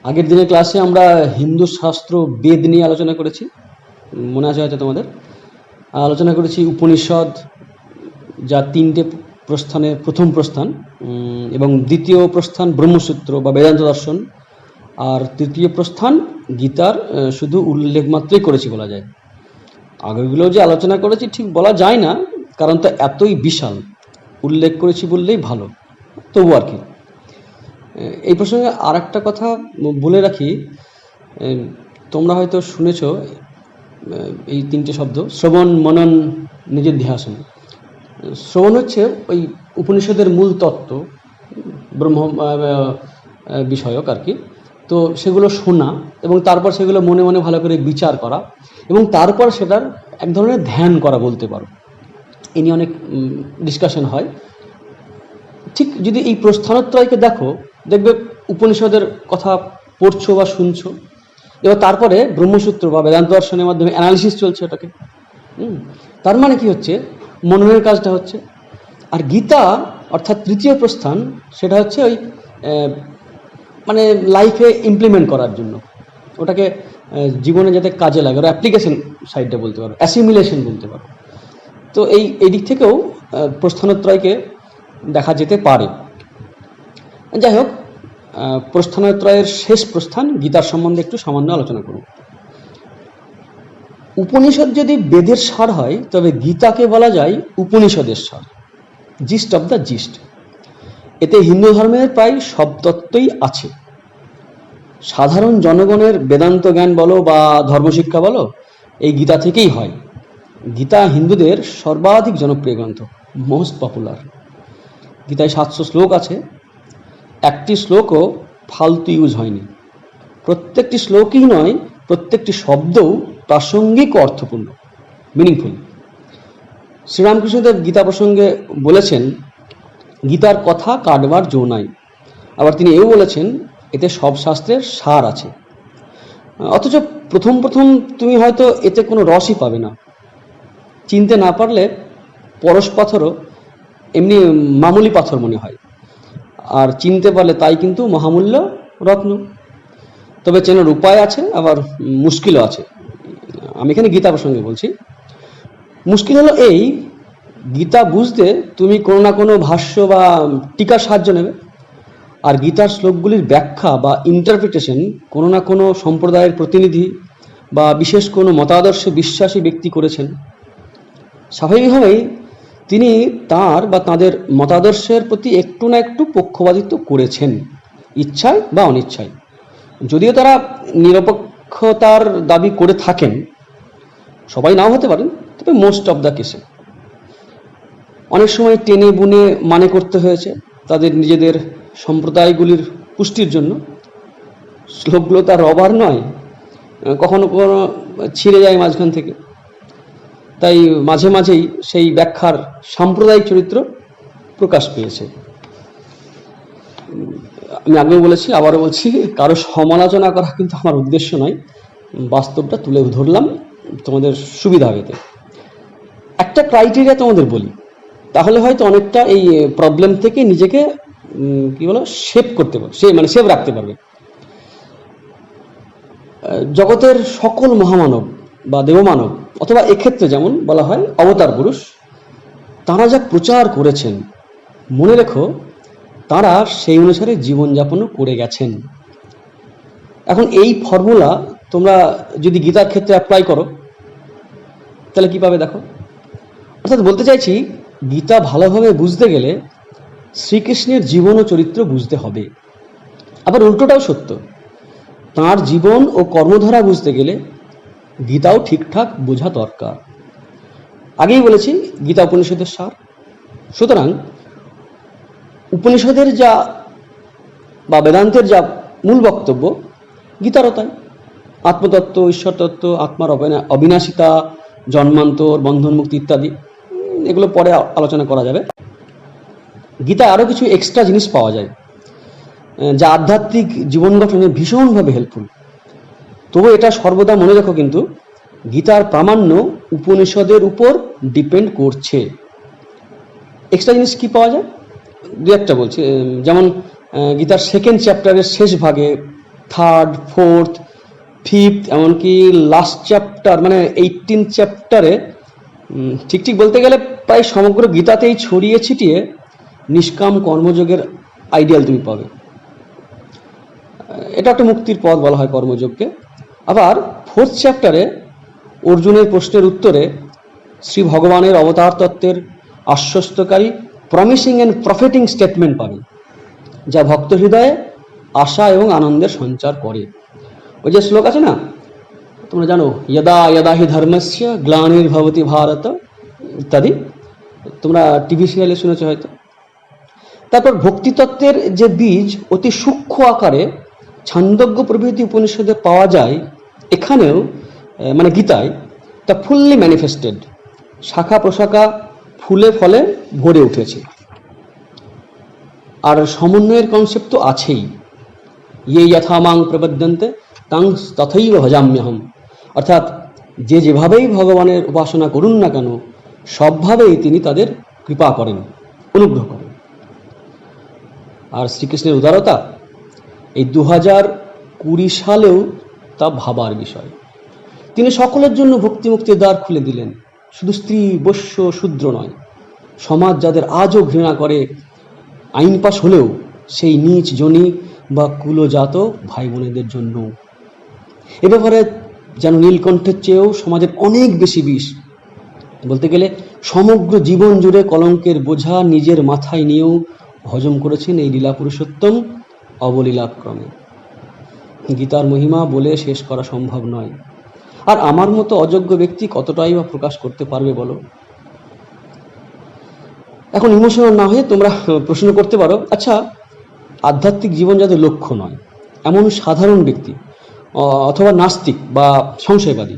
আগের দিনের ক্লাসে আমরা হিন্দু শাস্ত্র বেদ নিয়ে আলোচনা করেছি, মনে আছে হয়তো তোমাদের। আলোচনা করেছি উপনিষদ, যা তিনটে প্রস্থানের প্রথম প্রস্থান, এবং দ্বিতীয় প্রস্থান ব্রহ্মসূত্র বা বেদান্ত দর্শন, আর তৃতীয় প্রস্থান গীতার শুধু উল্লেখ মাত্রই করেছি বলা যায়। আগেগুলো যে আলোচনা করেছি ঠিক বলা যায় না, কারণ তো এতই বিশাল, উল্লেখ করেছি বললেই ভালো, তবু আর কি। এই প্রসঙ্গে আর একটা কথা বলে রাখি, তোমরা হয়তো শুনেছ এই তিনটে শব্দ, শ্রবণ মনন নিধিধ্যাসন। শ্রবণ হচ্ছে ওই উপনিষদের মূল তত্ত্ব, ব্রহ্ম বিষয়ক আর কি। তো সেগুলো শোনা এবং তারপর সেগুলো মনে মনে ভালো করে বিচার করা, এবং তারপর সেটার এক ধরনের ধ্যান করা বলতে পারো। এ নিয়ে অনেক ডিসকাশন হয়। ঠিক যদি এই প্রস্থানত্রয়কে দেখো, দেখবে উপনিষদের কথা পড়ছো বা শুনছো, এবার তারপরে ব্রহ্মসূত্র বা বেদান্ত দর্শনের মাধ্যমে অ্যানালিসিস চলছে ওটাকে। তার মানে কি হচ্ছে, মননের কাজটা হচ্ছে। আর গীতা অর্থাৎ তৃতীয় প্রস্থান, সেটা হচ্ছে ওই মানে লাইফে ইমপ্লিমেন্ট করার জন্য, ওটাকে জীবনে যাতে কাজে লাগে, ওরা অ্যাপ্লিকেশন সাইডটা বলতে পারো, অ্যাসিমিলেশন বলতে পারো। তো এই দিক থেকেও প্রস্থানত্রয়কে দেখা যেতে পারে। যাই হোক, প্রস্থানত্রয়ের শেষ প্রস্থান গীতার সম্বন্ধে একটু সামান্য আলোচনা করব। উপনিষদ যদি বেদের সার হয়, তবে গীতাকে বলা যায় উপনিষদের সার, জিস্ট অব দ্য জিস্ট। এতে হিন্দু ধর্মের প্রায় সব তত্ত্বই আছে। সাধারণ জনগণের বেদান্ত জ্ঞান বলো বা ধর্মশিক্ষা বলো, এই গীতা থেকেই হয়। গীতা হিন্দুদের সর্বাধিক জনপ্রিয় গ্রন্থ, মোস্ট পপুলার। গীতায় 700 শ্লোক আছে, একটি শ্লোকও ফালতু ইউজ হয়নি। প্রত্যেকটি শ্লোকই নয়, প্রত্যেকটি শব্দও প্রাসঙ্গিক ও অর্থপূর্ণ, মিনিংফুল। শ্রীরামকৃষ্ণদেব গীতা প্রসঙ্গে বলেছেন, গীতার কথা কাটবার জো নাই। আবার তিনি এও বলেছেন, এতে সব শাস্ত্রের সার আছে। অথচ প্রথম প্রথম তুমি হয়তো এতে কোনো রসই পাবে না। চিনতে না পারলে পরশ পাথরও এমনি মামুলি পাথর মনে হয়, আর চিনতে পারলে তাই কিন্তু মহামূল্য রত্ন। তবে চেনার উপায় আছে, আবার মুশকিলও আছে। আমি এখানে গীতা প্রসঙ্গে বলছি। মুশকিল হলো এই, গীতা বুঝতে তুমি কোনো না কোনো ভাষ্য বা টিকার সাহায্য নেবে, আর গীতার শ্লোকগুলির ব্যাখ্যা বা ইন্টারপ্রিটেশন কোনো না কোনো সম্প্রদায়ের প্রতিনিধি বা বিশেষ কোনো মতাদর্শে বিশ্বাসী ব্যক্তি করেছেন। স্বাভাবিকভাবেই তিনি তার বা তাদের মতাদর্শের প্রতি একটু না একটু পক্ষপাতিত্ব করেছেন, ইচ্ছায় বা অনিচ্ছায়। যদিও তারা নিরপেক্ষতার দাবি করে থাকেন, সবাই নাও হতে পারেন, তবে মোস্ট অফ দ্য কেসে। অনেক সময় টেনে বুনে মানে করতে হয়েছে তাদের নিজেদের সম্প্রদায়গুলির পুষ্টির জন্য। শ্লোকগুলো তার রবার নয়, কখনো কখনো ছিঁড়ে যায় মাঝখান থেকে। তাই মাঝে মাঝেই সেই ব্যাখ্যার সাম্প্রদায়িক চরিত্র প্রকাশ পেয়েছে। আমি আগেও বলেছি, আবারও বলছি, কারো সমালোচনা করা কিন্তু আমার উদ্দেশ্য নয়, বাস্তবটা তুলে ধরলাম তোমাদের সুবিধা হবে। একটা ক্রাইটেরিয়া তোমাদের বলি, তাহলে হয়তো অনেকটা এই প্রবলেম থেকে নিজেকে কি বলো সেভ করতে পারবে, মানে সেভ রাখতে পারবে। জগতের সকল মহামানব বা দেবমানব, অথবা এক্ষেত্রে যেমন বলা হয় অবতার পুরুষ, তারা যা প্রচার করেছেন, মনে রেখো তারা সেই অনুসারে জীবনযাপনও করে গেছেন। এখন এই ফর্মুলা তোমরা যদি গীতার ক্ষেত্রে অ্যাপ্লাই করো, তাহলে কি পাবে দেখো। অর্থাৎ বলতে চাইছি, গীতা ভালোভাবে বুঝতে গেলে শ্রীকৃষ্ণের জীবন ও চরিত্র বুঝতে হবে। আবার উল্টোটাও সত্য, তাঁর জীবন ও কর্মধারা বুঝতে গেলে গীতাও ঠিকঠাক বোঝা দরকার। আগেই বলেছি, গীতা উপনিষদের সার। সুতরাং উপনিষদের যা বা বেদান্তের যা মূল বক্তব্য, গীতারও তাই। আত্মতত্ত্ব, ঈশ্বরতত্ত্ব, আত্মার অবিনাশিতা, জন্মান্তর, বন্ধন মুক্তি ইত্যাদি, এগুলো পরে আলোচনা করা যাবে। গীতায় আরও কিছু এক্সট্রা জিনিস পাওয়া যায়, যা আধ্যাত্মিক জীবন গঠনে ভীষণভাবে হেল্পফুল। তবু এটা সর্বদা মনে রাখো, কিন্তু গীতার প্রামাণ্য উপনিষদের উপর ডিপেন্ড করছে। এক্সট্রা জিনিস কি পাওয়া যায়, দু একটা বলছি। যেমন গীতার সেকেন্ড চ্যাপ্টারের শেষ ভাগে থার্ড, ফোর্থ, ফিফথ, এমনকি লাস্ট চ্যাপ্টার মানে 18 চ্যাপ্টারে ঠিক বলতে গেলে প্রায় সমগ্র গীতাতেই ছড়িয়ে ছিটিয়ে নিষ্কাম কর্মযোগের আইডিয়াল তুমি পাবে। এটা একটা মুক্তির পথ বলা হয় কর্মযোগকে। আবার ফোর্থ চ্যাপ্টারে অর্জুনের প্রশ্নের উত্তরে শ্রী ভগবানের অবতার তত্ত্বের আশ্বস্তকারী প্রমিসিং অ্যান্ড প্রফিটিং স্টেটমেন্ট পাবে, যা ভক্ত হৃদয়ে আশা এবং আনন্দের সঞ্চার করে। ওই যে শ্লোক আছে না, তোমরা জানো, যদা যদা হি ধর্মস্য গ্লানির্ভবতি ভারত ইত্যাদি, তোমরা টিভি সিরিয়ালে শুনেছো হয়তো। তারপর ভক্তিতত্ত্বের যে বীজ অতি সূক্ষ্ম আকারে ছান্দোগ্য প্রভৃতি উপনিষদে পাওয়া যায়, এখানেও মানে গীতায় তা ফুললি ম্যানিফেস্টেড, শাখা প্রশাখা ফুলে ফলে ভরে উঠেছে। আর সমন্বয়ের কনসেপ্ট তো আছেই, ইয়ে যথা মাং প্রবদ্যন্তে তাং তথৈব ভজাম্যহম, অর্থাৎ যে যেভাবেই ভগবানের উপাসনা করুন না কেন, সবভাবেই তিনি তাদের কৃপা করেন, অনুগ্রহ করেন। আর শ্রীকৃষ্ণের উদারতা এই 2020 সালেও তা ভাবার বিষয়। তিনি সকলের জন্য ভক্তি মুক্তির দ্বার খুলে দিলেন, শুধু স্ত্রী, বৈশ্য, শূদ্র নয়, সমাজ যাদের আজও ঘৃণা করে, আইন পাশ হলেও সেই নীচ জনি বা কুলজাত ভাই বোনেদের জন্য। এ ব্যাপারে যেন নীলকণ্ঠের চেয়েও সমাজের অনেক বেশি বিষ। বলতে গেলে সমগ্র জীবন জুড়ে কলঙ্কের বোঝা নিজের মাথায় নিয়েও হজম করেছেন এই লীলা পুরুষোত্তম অবলীলাক্রমে। গীতার মহিমা বলে শেষ করা সম্ভব নয়। আর আমার মতো অযোগ্য ব্যক্তি কতটাই বা প্রকাশ করতে পারবে বলো? এখন ইমোশনাল না হয়ে তোমরা প্রশ্ন করতে পারো, আচ্ছা, আধ্যাত্মিক জীবন যাদের লক্ষ্য নয়, এমন সাধারণ ব্যক্তি অথবা নাস্তিক বা সংশয়বাদী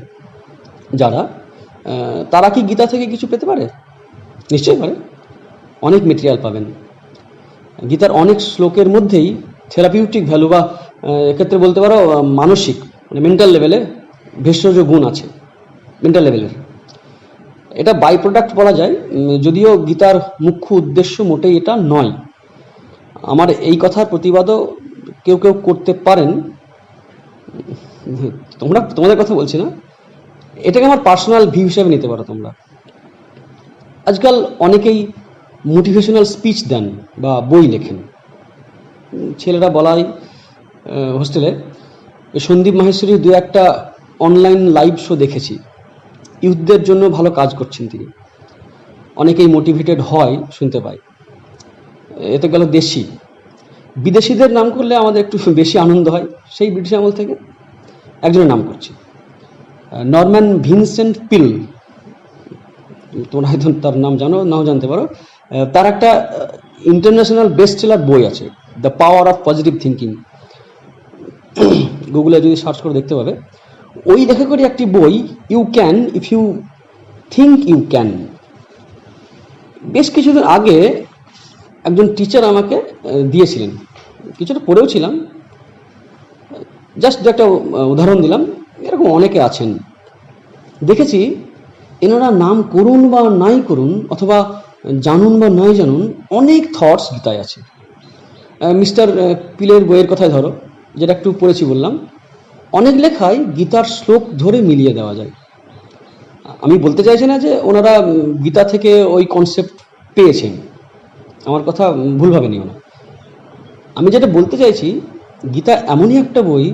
যারা, তারা কি গীতা থেকে কিছু পেতে পারে? নিশ্চয়ই পারে। অনেক মেটেরিয়াল পাবেন। গীতার অনেক শ্লোকের মধ্যেই থেরাপিউটিক ভ্যালু বা এক্ষেত্রে বলতে পারো মানসিক মানে মেন্টাল লেভেলে ভেষজ গুণ আছে, মেন্টাল লেভেলের। এটা বাই প্রোডাক্ট বলা যায়, যদিও গীতার মুখ্য উদ্দেশ্য মোটেই এটা নয়। আমার এই কথার প্রতিবাদও কেউ কেউ করতে পারেন, তোমাদের কথা বলছি না, এটাকে আমার পার্সোনাল ভিউ হিসেবে নিতে পারো তোমরা। আজকাল অনেকেই মোটিভেশনাল স্পিচ দেন বা বই লেখেন। ছেলেরা বলাই হোস্টেলে সন্দীপ মাহেশ্বরী 2-1টা অনলাইন লাইভ শো দেখেছি। ইউথদের জন্য ভালো কাজ করছেন তিনি। অনেকেই মোটিভেটেড হয় শুনতে পাই। এতে গেল দেশি। বিদেশিদের নাম করলে আমাদের একটু বেশি আনন্দ হয়। সেই ব্রিটিশ আমল থেকে একজনের নাম করছি, নরম্যান ভিনসেন্ট পিল। তোমরা হয়তো তার নাম জানো, নাও জানতে পারো। তার একটা ইন্টারন্যাশনাল বেস্ট সেলার বই আছে, the power of positive thinking. গুগলে যদি সার্চ করে দেখতে পাবে। ওই লেখা করে একটি বই, you can if you think you can. বেশ কিছুদিন আগে একজন টিচার আমাকে দিয়েছিলেন, কিছুটা পড়েও ছিলাম। জাস্ট একটা উদাহরণ দিলাম, এরকম অনেকে আছেন দেখেছি। এনারা নাম করুন বা নাই করুন, অথবা জানুন বা নাই জানুন, অনেক থটস গীতায় আছে। মিস্টার পিলের বইয়ের কথায় ধরো, যেটা একটু পড়েছি বললাম, অনেক লেখায় গীতার শ্লোক ধরে মিলিয়ে দেওয়া যায়। আমি বলতে চাইছি না যে ওনারা গীতা থেকে ওই কনসেপ্ট পেয়েছেন, আমার কথা ভুলভাবে নিও না। আমি যেটা বলতে চাইছি, গীতা এমনই একটা বই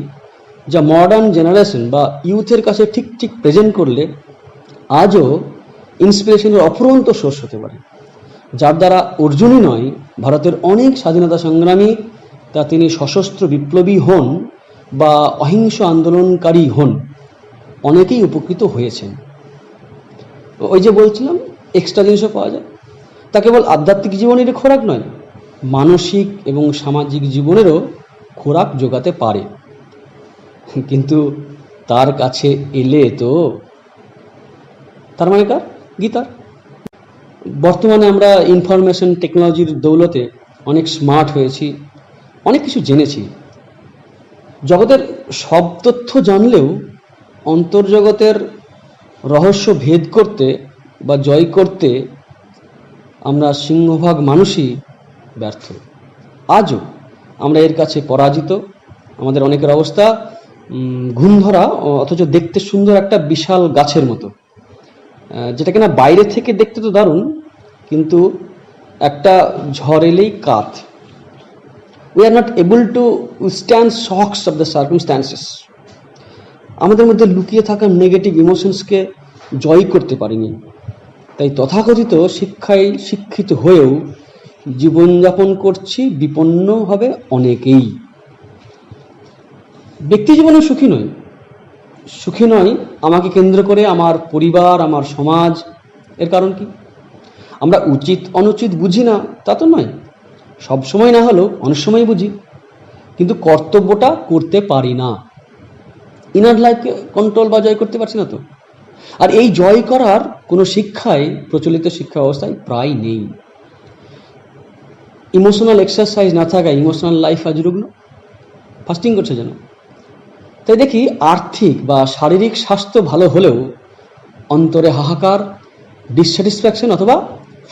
যা মডার্ন জেনারেশন বা ইউথের কাছে ঠিক প্রেজেন্ট করলে আজও ইন্সপিরেশনের অফুরন্ত সোর্স হতে পারে। যার দ্বারা অর্জুনই নয়, ভারতের অনেক স্বাধীনতা সংগ্রামী, তা তিনি সশস্ত্র বিপ্লবী হন বা অহিংস আন্দোলনকারী হন, অনেকেই উপকৃত হয়েছেন। ওই যে বলছিলাম এক্সট্রা জিনিসও পাওয়া যায়। তা কেবল আধ্যাত্মিক জীবনের খোরাক নয়, মানসিক এবং সামাজিক জীবনেরও খোরাক যোগাতে পারে। কিন্তু তার কাছে এলে তো, তার মানে কার? গীতার। বর্তমানে আমরা ইনফরমেশন টেকনোলজির দৌলতে অনেক স্মার্ট হয়েছি, অনেক কিছু জেনেছি। জগতের সব তথ্য জানলেও অন্তর্জগতের রহস্য ভেদ করতে বা জয় করতে আমরা সিংহভাগ মানুষই ব্যর্থ। আজও আমরা এর কাছে পরাজিত আমাদের অনেকের অবস্থা ঘুম ধরা, অথচ দেখতে সুন্দর একটা বিশাল গাছের মতো, যেটা কিনা বাইরে থেকে দেখতে তো দারুণ, কিন্তু একটা ঝড় এলেই কাত। We are not able to withstand shocks of the circumstances. আমাদের মধ্যে লুকিয়ে থাকা নেগেটিভ ইমোশনসকে জয় করতে পারিনি। তাই তথাকথিত শিক্ষায় শিক্ষিত হয়েও জীবনযাপন করছি বিপন্নভাবে অনেকেই। ব্যক্তি জীবনে সুখী নয়। সুখী নয় আমাকে কেন্দ্র করে আমার পরিবার, আমার সমাজ। এর কারণ কি? আমরা উচিত অনুচিত বুঝি না তা তো নয়, সব সময় না হলেও অনেক সময় বুঝি, কিন্তু কর্তব্যটা করতে পারি না। ইনার লাইফকে কন্ট্রোল বা জয় করতে পারছি না তো। আর এই জয় করার কোনো শিক্ষায়, প্রচলিত শিক্ষা ব্যবস্থায় প্রায় নেই। ইমোশনাল এক্সারসাইজ না থাকায় ইমোশনাল লাইফ আজ রুগ্ন, ফাস্টিং করছে যেন। তাই দেখি আর্থিক বা শারীরিক স্বাস্থ্য ভালো হলেও অন্তরে হাহাকার, ডিসস্যাটিসফ্যাকশন অথবা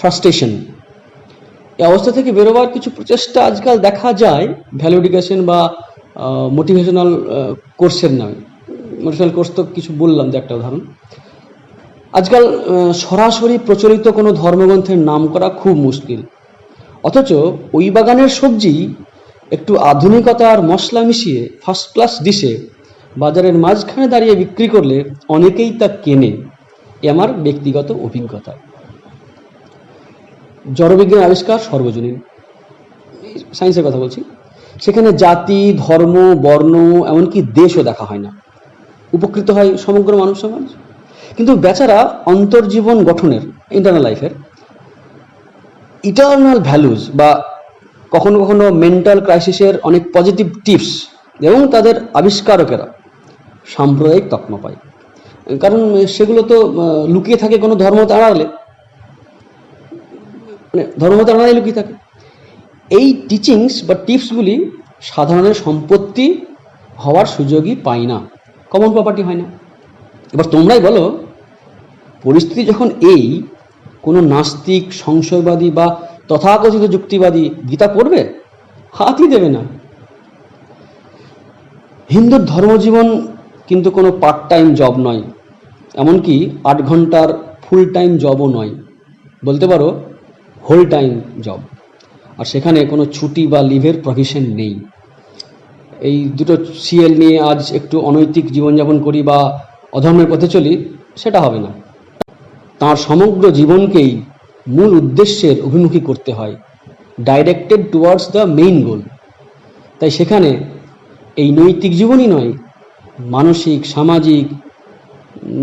ফ্রাস্ট্রেশন। এই অবস্থা থেকে বেরোবার কিছু প্রচেষ্টা আজকাল দেখা যায় ভ্যালিডিকেশন বা মোটিভেশনাল কোর্সের নামে। মোটিভেশনাল কোর্স তো কিছু বললাম, যে একটা উদাহরণ। আজকাল সরাসরি প্রচলিত কোনো ধর্মগ্রন্থের নাম করা খুব মুশকিল, অথচ ওই বাগানের সবজি একটু আধুনিকতার মশলা মিশিয়ে ফার্স্ট ক্লাস ডিশে বাজারের মাঝখানে দাঁড়িয়ে বিক্রি করলে অনেকেই তা কেনে। এ আমার ব্যক্তিগত অভিজ্ঞতা। জড়বিজ্ঞান আবিষ্কার সর্বজনীন, সায়েন্সের কথা বলছি। সেখানে জাতি, ধর্ম, বর্ণ, এমনকি দেশও দেখা হয় না। উপকৃত হয় সমগ্র মানব সমাজ। কিন্তু বেচারা অন্তর্জীবন গঠনের, ইন্টারনাল লাইফের ইটারনাল ভ্যালুজ বা কখনো কখনো মেন্টাল ক্রাইসিসের অনেক পজিটিভ টিপস এবং তাদের আবিষ্কারকেরা সাম্প্রদায়িক তকমা পায়। কারণ সেগুলো তো লুকিয়ে থাকে কোনো ধর্ম তাড়ালে, ধর্ম তাড়ালে লুকিয়ে থাকে। এই টিচিংস বা টিপসগুলি সাধারণের সম্পত্তি হওয়ার সুযোগই পায় না, কমন প্রপার্টি হয় না। এবার তোমরাই বলো, পরিস্থিতি যখন এই, কোনো নাস্তিক, সংশয়বাদী বা তথাকথিত যুক্তিবাদী গীতা পড়বে? হাতই দেবে না। হিন্দুর ধর্মজীবন কিন্তু কোনো পার্ট টাইম জব নয়, এমনকি 8 ঘন্টার ফুল টাইম জবও নয়, বলতে পারো হোল টাইম জব। আর সেখানে কোনো ছুটি বা লিভের প্রভিশন নেই। এই দুটো সিএল নিয়ে আজ একটু অনৈতিক জীবনযাপন করি বা অধর্মের পথে চলি, সেটা হবে না। তার সমগ্র জীবনকেই মূল উদ্দেশ্যের অভিমুখী করতে হয়, ডাইরেক্টেড টুয়ার্ডস দ্য মেইন গোল। তাই সেখানে এই নৈতিক জীবনই নয়, মানসিক, সামাজিক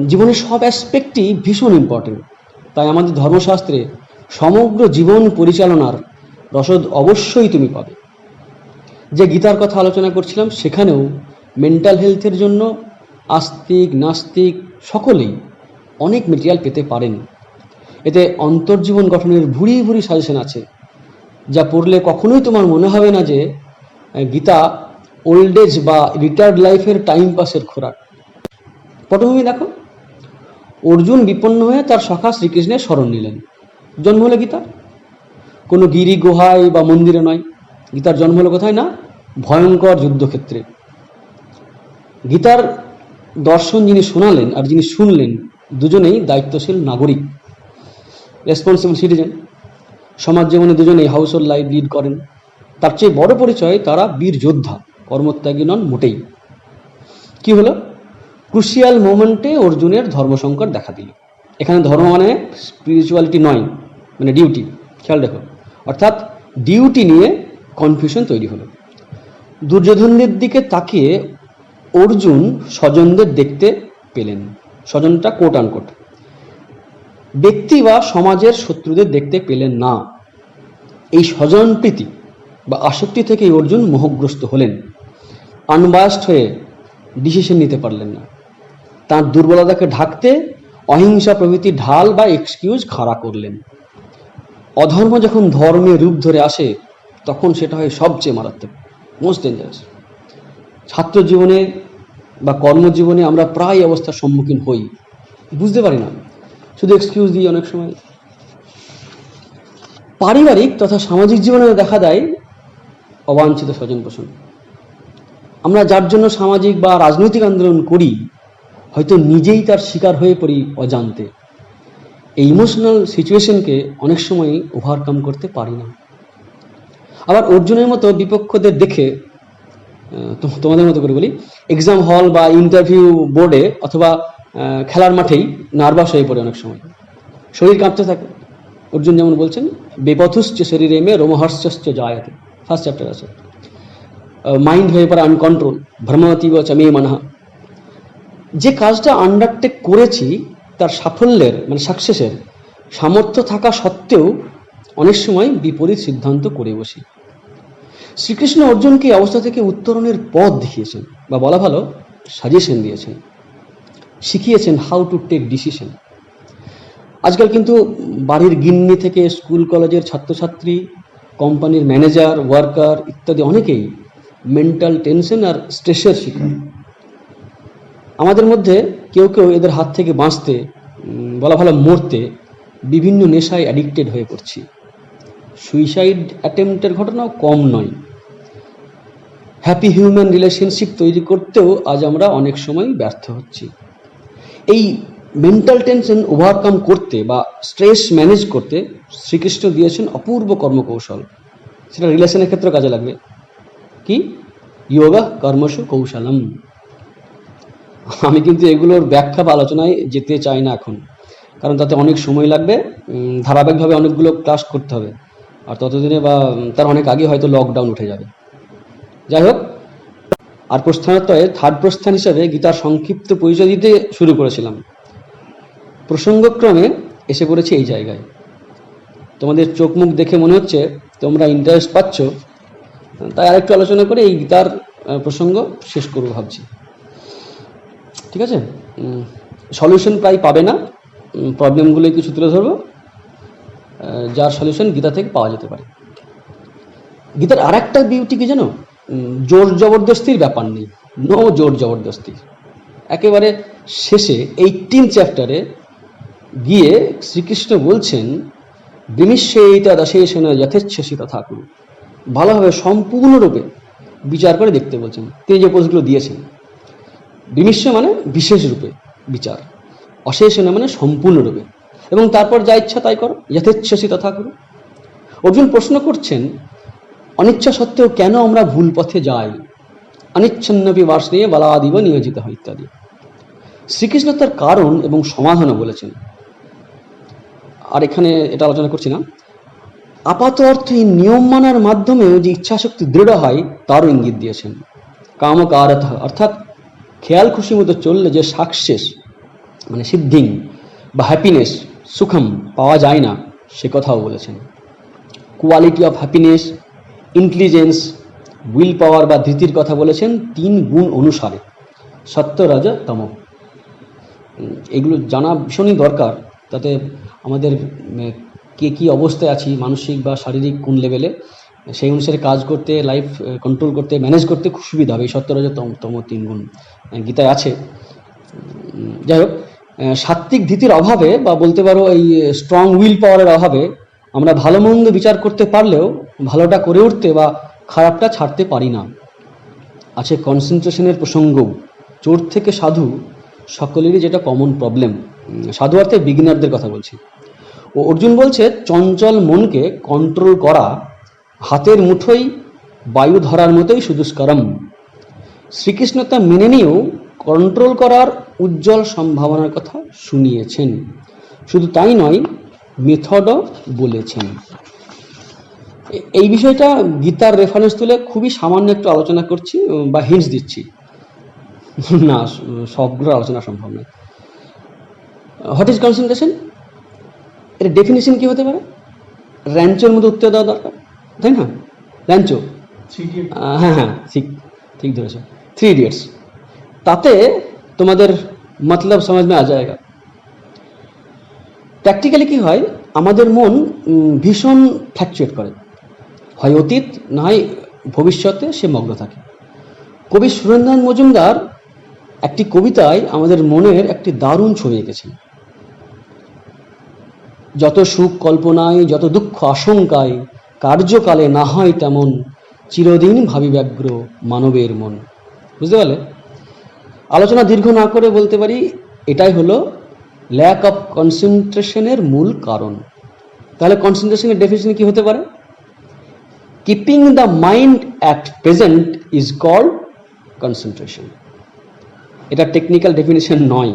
জীবনের সব অ্যাসপেক্টই ভীষণ ইম্পর্টেন্ট। তাই আমাদের ধর্মশাস্ত্রে সমগ্র জীবন পরিচালনার রসদ অবশ্যই তুমি পাবে। যে গীতার কথা আলোচনা করছিলাম, সেখানেও মেন্টাল হেলথের জন্য আস্তিক, নাস্তিক সকলেই অনেক মেটেরিয়াল পেতে পারেন। এতে অন্তর্জীবন গঠনের ভুরি ভুরি সাজেশন আছে, যা পড়লে কখনোই তোমার মনে হবে না যে গীতা ওল্ড এজ বা রিটায়ার্ড লাইফের টাইম পাসের খোরাক। পটভূমি দেখো, অর্জুন বিপন্ন হয়ে তার সখা শ্রীকৃষ্ণের শরণ নিলেন। জন্ম হলো গীতার, কোনো গিরি গুহায় বা মন্দিরে নয়। গীতার জন্ম হলো কোথায়? না, ভয়ঙ্কর যুদ্ধক্ষেত্রে। গীতার দর্শন যিনি শোনালেন আর যিনি শুনলেন, দুজনেই দায়িত্বশীল নাগরিক, রেসপন্সিবল সিটিজেন। সমাজ জীবনে দুজনেই হাউস হোল্ড লাইফ লিড করেন। তার চেয়ে বড় পরিচয়, তারা বীর যোদ্ধা, কর্মত্যাগী নন মোটেই। কি হলো? ক্রুশিয়াল মোমেন্টে অর্জুনের ধর্মসংকট দেখা দিল। এখানে ধর্ম মানে স্পিরিচুয়ালিটি নয়, মানে ডিউটি। খেয়াল দেখো, অর্থাৎ ডিউটি নিয়ে কনফিউশন তৈরি হলো। দুর্যোধনদের দিকে তাকিয়ে অর্জুন স্বজনদের দেখতে পেলেন। স্বজনটা কোট আনকোট, ব্যক্তি বা সমাজের শত্রুদের দেখতে পেলেন না। এই স্বজন প্রীতি বা আসক্তি থেকে অর্জুন মোহগ্রস্ত হলেন। আনবায়াসড হয়ে ডিসিশন নিতে পারলেন না। তার দুর্বলতাকে ঢাকতে অহিংসা প্রভৃতি ঢাল বা এক্সকিউজ খাড়া করলেন। অধর্ম যখন ধর্মে রূপ ধরে আসে, তখন সেটা হয় সবচেয়ে মারাত্মক, মোস্ট ডেঞ্জারাস। ছাত্র জীবনে বা কর্মজীবনে আমরা প্রায় অবস্থার সম্মুখীন হই, বুঝতে পারি না, শুধু এক্সকিউজ দিই অনেক সময়। পারিবারিক তথা সামাজিক জীবনে দেখা দেয় অবাঞ্ছিত স্বজন পোষণ। আমরা যার জন্য সামাজিক বা রাজনৈতিক আন্দোলন করি হয়তো নিজেই তার শিকার হয়ে পড়ি অজান্তে। এই ইমোশনাল সিচুয়েশনকে অনেক সময় ওভারকাম করতে পারি না। আবার অর্জুনের মতো বিপক্ষদের দেখে তোমাদের মতো করে বলি, এক্সাম হল বা ইন্টারভিউ বোর্ডে অথবা খেলার মাঠেই নার্ভাস হয়ে পড়ে অনেক সময়, শরীর কাঁপতে থাকে। অর্জুন যেমন বলছেন, বেপথুশ্চ শরীরে মে রোমহর্ষশ্চ জায়তে, ফার্স্ট চ্যাপ্টার আছে। মাইন্ড হয়ে পড়ে আনকন্ট্রোল, ভ্রমতীব চ মে মনঃ। যে কাজটা আন্ডারটেক করেছি তার সাফল্যের মানে সাকসেসের সামর্থ্য থাকা সত্ত্বেও অনেক সময় বিপরীত সিদ্ধান্ত করে বসি। শ্রীকৃষ্ণ অর্জুনকে এই অবস্থা থেকে উত্তরণের পথ দেখিয়েছেন, বা বলা ভালো সাজেশন দিয়েছেন, শিখিয়েছেন হাউ টু টেক ডিসিশন। আজকাল কিন্তু বাড়ির গিন্নি থেকে স্কুল কলেজের ছাত্রছাত্রী, কোম্পানির ম্যানেজার, ওয়ার্কার ইত্যাদি অনেকেই মেন্টাল টেনশন আর স্ট্রেসের শিকার। আমাদের মধ্যে কেউ কেউ এদের হাত থেকে বাঁচতে, বলা ভালো মরতে, বিভিন্ন নেশায় অ্যাডিক্টেড হয়ে পড়ছি। সুইসাইড অ্যাটেম্পটের ঘটনাও কম নয়। হ্যাপি হিউম্যান রিলেশনশিপ তৈরি করতেও আজ আমরা অনেক সময় ব্যর্থ হচ্ছি। এই মেন্টাল টেনশন ওভারকাম করতে বা স্ট্রেস ম্যানেজ করতে শ্রীকৃষ্ণ দিয়েছেন অপূর্ব কর্মকৌশল। সেটা রিলেশনের ক্ষেত্রে কাজে লাগবে। কি? যোগা কর্মসু কৌশলম। আমি কিন্তু এগুলোর ব্যাখ্যা বা আলোচনায় যেতে চাই না এখন, কারণ তাতে অনেক সময় লাগবে, ধারাবাহিকভাবে অনেকগুলো ক্লাস করতে হবে, আর ততদিনে বা তার অনেক আগে হয়তো লকডাউন উঠে যাবে। যাই হোক, আর প্রস্থানোত্তরে থার্ড প্রস্থান হিসাবে গীতার সংক্ষিপ্ত পরিচয় দিতে শুরু করেছিলাম। প্রসঙ্গক্রমে এসে পড়েছি এই জায়গায়। তোমাদের চোখ মুখ দেখে মনে হচ্ছে তোমরা ইন্টারেস্ট পাচ্ছ, তাই আরেকটু আলোচনা করে এই গীতার প্রসঙ্গ শেষ করব ভাবছি। ঠিক আছে? সলিউশন প্রায় পাবে না, প্রবলেমগুলো কিছু তুলে ধরবো যার সলিউশন গীতা থেকে পাওয়া যেতে পারে। গীতার আর একটা বিউটি কি জানো? জোর জবরদস্তির ব্যাপার নেই, নো জোর জবরদস্তি। একেবারে শেষে 18 চ্যাপ্টারে গিয়ে শ্রীকৃষ্ণ বলছেন, বিনিশ্চয়িতা দশেষণ যথেচ্ছসি তথা কুরু। ভালোভাবে সম্পূর্ণরূপে বিচার করে দেখতে বলছেন। তিনি যে পোস্টগুলো দিয়েছেন, বিনিশ্চয় মানে বিশেষ রূপে বিচার, অশেষণ মানে সম্পূর্ণরূপে, এবং তারপর যা ইচ্ছা তাই করো, যথেচ্ছসি তথা কুরু। অর্জুন প্রশ্ন করছেন, অনিচ্ছা সত্ত্বেও কেন আমরা ভুল পথে যাই? অনিচ্ছন্নপি বার্ষ্ণেয় বলাদিব নিয়োজিত হয় ইত্যাদি। শ্রীকৃষ্ণ তার কারণ এবং সমাধানও বলেছেন। আর এখানে এটা আলোচনা করছি না। আপাত অর্থে এই নিয়ম মানার মাধ্যমেও যে ইচ্ছাশক্তি দৃঢ় হয় তারও ইঙ্গিত দিয়েছেন। কামকারথ অর্থাৎ খেয়াল খুশি মতো চললে যে সাকসেস মানে সিদ্ধিং বা হ্যাপিনেস, সুখম পাওয়া যায় না, সে কথাও বলেছেন। Quality of happiness, intelligence, will পাওয়ার বা ধৃতির কথা বলেছেন 3 গুণ অনুসারে, সত্য, রজ, তম। এগুলো জানা ভীষণই দরকার, তাতে আমাদের কে কী অবস্থায় আছি, মানসিক বা শারীরিক কোন লেভেলে, সেই অনুসারে কাজ করতে, লাইফ কন্ট্রোল করতে, ম্যানেজ করতে খুব সুবিধা হবে। এই সত্য, রজ, তম 3 গুণ গীতায় আছে। যাই হোক, সাত্ত্বিক ধৃতির অভাবে বা বলতে পারো এই স্ট্রং উইল পাওয়ারের অভাবে আমরা ভালো মন্দ বিচার করতে পারলেও ভালোটা করে উঠতে বা খারাপটা ছাড়তে পারি না। আছে কনসেন্ট্রেশনের প্রসঙ্গও। চোর থেকে সাধু সকলেরই যেটা কমন প্রবলেম। সাধু অর্থে বিগিনারদের কথা বলছি। ও অর্জুন বলছে, চঞ্চল মনকে কন্ট্রোল করা হাতের মুঠোয় বায়ু ধরার মতোই সুদুষ্করম। শ্রীকৃষ্ণ তা মেনে নিয়েও কন্ট্রোল করার উজ্জ্বল সম্ভাবনার কথা শুনিয়েছেন। শুধু তাই নয়, মেথডও বলেছেন। এই বিষয়টা গীতার রেফারেন্স তুলে খুবই সামান্য একটু আলোচনা করছি বা হিন্টস দিচ্ছি, না সবগুলো আলোচনা সম্ভব নয়। What is concentration? এর ডেফিনেশন কি হতে পারে? র্যাঞ্চোর মধ্যে উত্তর দেওয়া দরকার, তাই না? র্যাঞ্চো, হ্যাঁ হ্যাঁ ঠিক ঠিক ধরেছ, 3 ইডিয়টস। তাতে তোমাদের মতলব সমাজ মে আ যায়গা। প্র্যাকটিক্যালি কি হয়, আমাদের মন ভীষণ ফ্ল্যাকচুয়েট করে, হয় অতীত না হয় ভবিষ্যতে সে মগ্ন থাকে। কবি সুরেন্দ্রনাথ মজুমদার একটি কবিতায় আমাদের মনের একটি দারুণ ছবি এঁকেছেন। যত সুখ কল্পনায়, যত দুঃখ আশঙ্কায়, কার্যকালে না হয় তেমন, চিরদিন ভাবি ব্যগ্র মানবের মন। বুঝতে পারলে? আলোচনা দীর্ঘ না করে বলতে পারি এটাই হলো ল্যাক অফ কনসেন্ট্রেশনের মূল কারণ। তাহলে কনসেন্ট্রেশনের ডেফিনিশন কি হতে পারে? Keeping the mind at present is called concentration. এটা টেকনিক্যাল ডেফিনিশন নয়,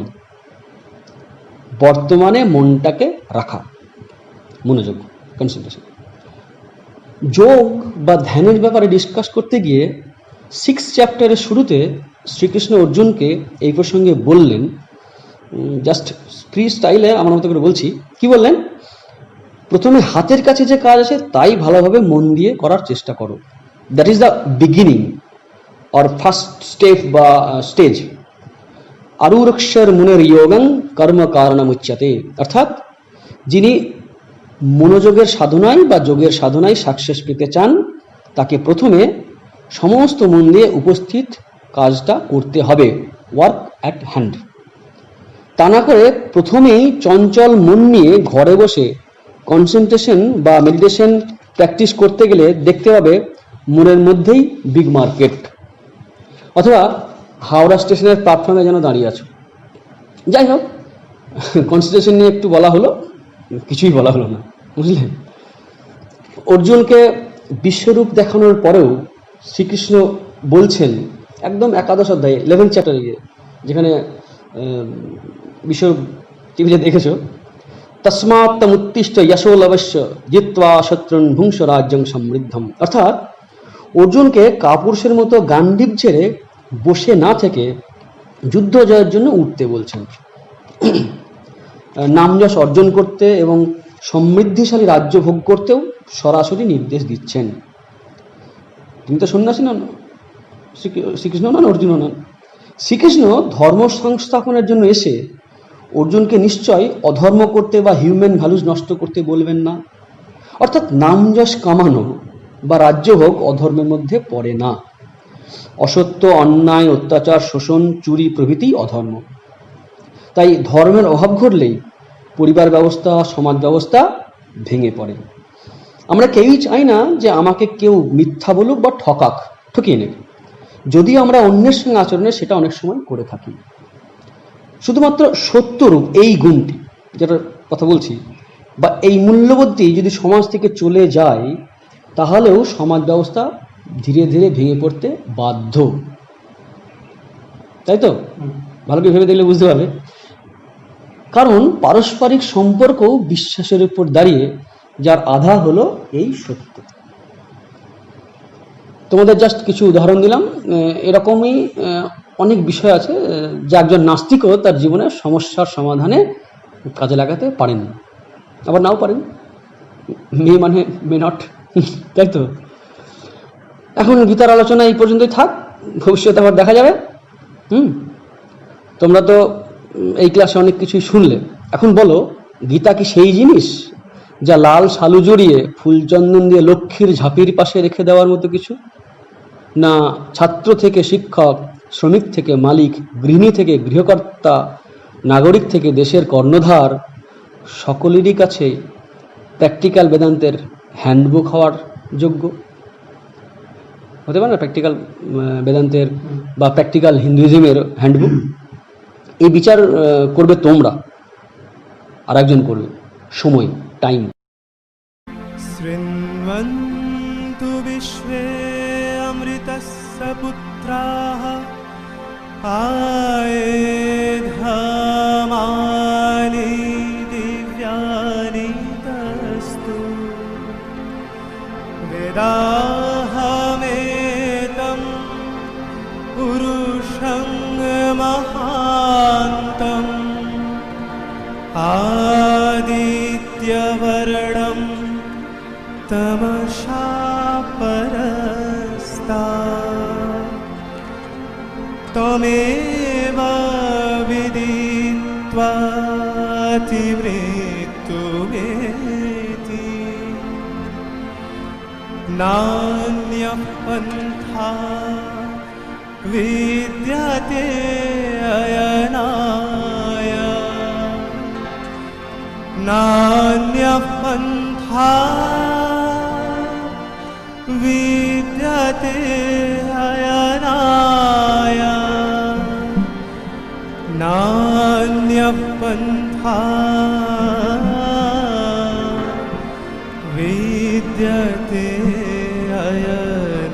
বর্তমানে মনটাকে রাখা, মনোযোগ, কনসেন্ট্রেশন। যোগ বা ধ্যানের ব্যাপারে ডিসকাস করতে গিয়ে 6 চ্যাপ্টারের শুরুতে শ্রীকৃষ্ণ অর্জুনকে এই প্রসঙ্গে বললেন, জাস্ট ফ্রি স্টাইলে আমার মতো করে বলছি, কি বললেন? প্রথমে হাতের কাছে যে কাজ আছে তাই ভালোভাবে মন দিয়ে করার চেষ্টা করো। That is the beginning or first step বা স্টেজ। আরুরক্ষর মুনের যোগং কর্ম কারণমুচ্যতে। অর্থাৎ যিনি মনোযোগের সাধনায় বা যোগের সাধনায় সাকসেস পেতে চান তাকে প্রথমে সমস্ত মন দিয়ে উপস্থিত কাজটা করতে হবে, ওয়ার্ক অ্যাট হ্যান্ড। তা না করে প্রথমেই চঞ্চল মন নিয়ে ঘরে বসে কনসেন্ট্রেশন বা মেডিটেশন প্র্যাকটিস করতে গেলে দেখতে পাবে মনের মধ্যেই বিগ মার্কেট, অথবা হাওড়া স্টেশনের প্ল্যাটফর্মে যেন দাঁড়িয়ে আছো। যাই হোক, কনসেন্ট্রেশন নিয়ে একটু বলা হলো, কিছুই বলা হলো না, বুঝলেন? অর্জুনকে বিশ্বরূপ দেখানোর পরেও শ্রীকৃষ্ণ বলছেন একদম একাদশ অধ্যায়ে 11 চ্যাপ্টারে গিয়ে, যেখানে বিশ্বরূপ টিভিতে দেখেছো, তস্মাৎ তমুত্তিষ্ঠ যশো লবস্য জিত্বা শত্রুন ভুংস রাজ্যং সমৃদ্ধম। অর্থাৎ অর্জুনকে কাপুরুষের মতো গান্ডীব ছেড়ে বসে না থেকে যুদ্ধ জয়ের জন্য উঠতে বলছেন, নামযশ অর্জন করতে এবং সমৃদ্ধিশালী রাজ্য ভোগ করতেও সরাসরি নির্দেশ দিচ্ছেন। তিনি তো সন্ন্যাসী নন, শ্রীকৃষ্ণ নন, অর্জুন নন। শ্রীকৃষ্ণ ধর্ম সংস্থাপনের জন্য এসে অর্জুনকে নিশ্চয় অধর্ম করতে বা হিউম্যান ভ্যালুস নষ্ট করতে বলবেন না। অর্থাৎ নামযশ কামানো বা রাজ্যভোগ অধর্মের মধ্যে পড়ে না। অসত্য, অন্যায়, অত্যাচার, শোষণ, চুরি প্রভৃতি অধর্ম। তাই ধর্মের অভাব ঘটলেই পরিবার ব্যবস্থা, সমাজ ব্যবস্থা ভেঙে পড়ে। আমরা কেউই চাই না যে আমাকে কেউ মিথ্যা বলুক বা ঠকিয়ে নেবে, যদিও আমরা অন্যের সঙ্গে আচরণে সেটা অনেক সময় করে থাকি। শুধুমাত্র সত্যরূপ এই গুণটি, যেটার কথা বলছি, বা এই মূল্যবোধটি যদি সমাজ থেকে চলে যায়, তাহলেও সমাজ ব্যবস্থা ধীরে ধীরে ভেঙে পড়তে বাধ্য। তাই তো? ভালো করে ভেবে দেখলে বুঝতে পারবে। কারণ পারস্পরিক সম্পর্কও বিশ্বাসের উপর দাঁড়িয়ে, যার আধার হলো এই সত্য। তোমাদের জাস্ট কিছু উদাহরণ দিলাম, এরকমই অনেক বিষয় আছে যা একজন নাস্তিকও তার জীবনের সমস্যার সমাধানে কাজে লাগাতে পারেন, আবার নাও পারেন। মে নট, তাই তো? এখন গীতার আলোচনা এই পর্যন্তই থাক, ভবিষ্যতে আবার দেখা যাবে। তোমরা তো এই ক্লাসে অনেক কিছুই শুনলে। এখন বলো, গীতা কি সেই জিনিস যা লাল শালু জড়িয়ে ফুলচন্দন দিয়ে লক্ষ্মীর ঝাঁপির পাশে রেখে দেওয়ার মতো কিছু? না ছাত্র থেকে শিক্ষক, শ্রমিক থেকে মালিক, গৃহিণী থেকে গৃহকর্তা, নাগরিক থেকে দেশের কর্ণধার, সকলেরই কাছে প্র্যাকটিক্যাল বেদান্তের হ্যান্ডবুক হওয়ার যোগ্য হতে পারে না? প্র্যাকটিক্যাল বেদান্তের বা প্র্যাকটিক্যাল হিন্দুইজমের হ্যান্ডবুক। এই বিচার করবে তোমরা, আর একজন করবে, সময়, টাইম। শৃণ্বন্তু বিশ্বে অমৃতস্য পুত্রাঃ আয়েধামানি দিব্যানি তস্তু বেদাহমেতং পুরুষং মহান্তং আদিত্যবর্ণং তমসা পরস্তাৎ ত্বমেব বিদিত্বাতি মৃত্যুমেতি নান্যঃ পন্থা विद्यते अयनाय नान्यः पन्था विद्यते अयनाय नान्यः पन्था विद्यते अयत्